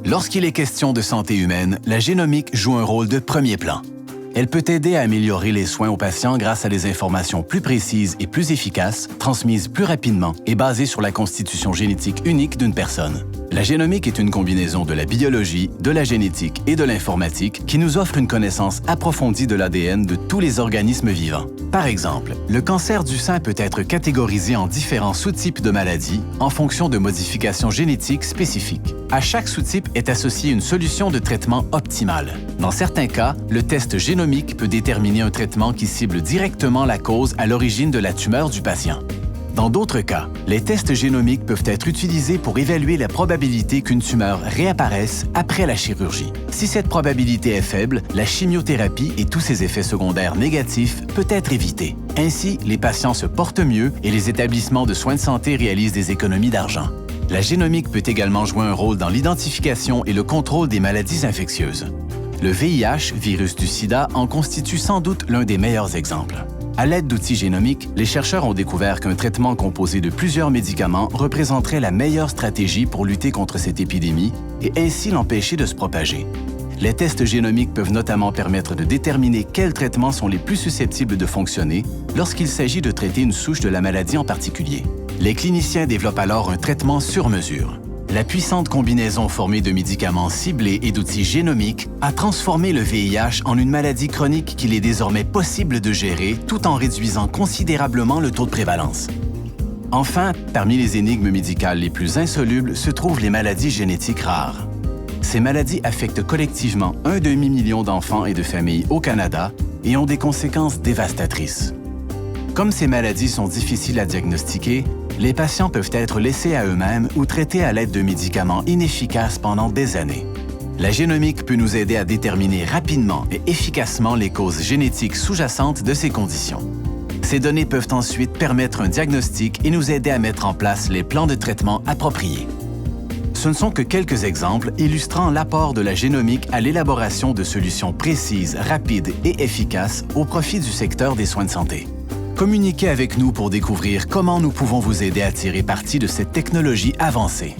Lorsqu'il est question de santé humaine, la génomique joue un rôle de premier plan. Elle peut aider à améliorer les soins aux patients grâce à des informations plus précises et plus efficaces, transmises plus rapidement et basées sur la constitution génétique unique d'une personne. La génomique est une combinaison de la biologie, de la génétique et de l'informatique qui nous offre une connaissance approfondie de l'ADN de tous les organismes vivants. Par exemple, le cancer du sein peut être catégorisé en différents sous-types de maladies en fonction de modifications génétiques spécifiques. À chaque sous-type est associée une solution de traitement optimale. Dans certains cas, le test génomique peut déterminer un traitement qui cible directement la cause à l'origine de la tumeur du patient. Dans d'autres cas, les tests génomiques peuvent être utilisés pour évaluer la probabilité qu'une tumeur réapparaisse après la chirurgie. Si cette probabilité est faible, la chimiothérapie et tous ses effets secondaires négatifs peuvent être évités. Ainsi, les patients se portent mieux et les établissements de soins de santé réalisent des économies d'argent. La génomique peut également jouer un rôle dans l'identification et le contrôle des maladies infectieuses. Le VIH, virus du sida, en constitue sans doute l'un des meilleurs exemples. À l'aide d'outils génomiques, les chercheurs ont découvert qu'un traitement composé de plusieurs médicaments représenterait la meilleure stratégie pour lutter contre cette épidémie et ainsi l'empêcher de se propager. Les tests génomiques peuvent notamment permettre de déterminer quels traitements sont les plus susceptibles de fonctionner lorsqu'il s'agit de traiter une souche de la maladie en particulier. Les cliniciens développent alors un traitement sur mesure. La puissante combinaison formée de médicaments ciblés et d'outils génomiques a transformé le VIH en une maladie chronique qu'il est désormais possible de gérer tout en réduisant considérablement le taux de prévalence. Enfin, parmi les énigmes médicales les plus insolubles se trouvent les maladies génétiques rares. Ces maladies affectent collectivement 1,5 million d'enfants et de familles au Canada et ont des conséquences dévastatrices. Comme ces maladies sont difficiles à diagnostiquer, les patients peuvent être laissés à eux-mêmes ou traités à l'aide de médicaments inefficaces pendant des années. La génomique peut nous aider à déterminer rapidement et efficacement les causes génétiques sous-jacentes de ces conditions. Ces données peuvent ensuite permettre un diagnostic et nous aider à mettre en place les plans de traitement appropriés. Ce ne sont que quelques exemples illustrant l'apport de la génomique à l'élaboration de solutions précises, rapides et efficaces au profit du secteur des soins de santé. Communiquez avec nous pour découvrir comment nous pouvons vous aider à tirer parti de cette technologie avancée.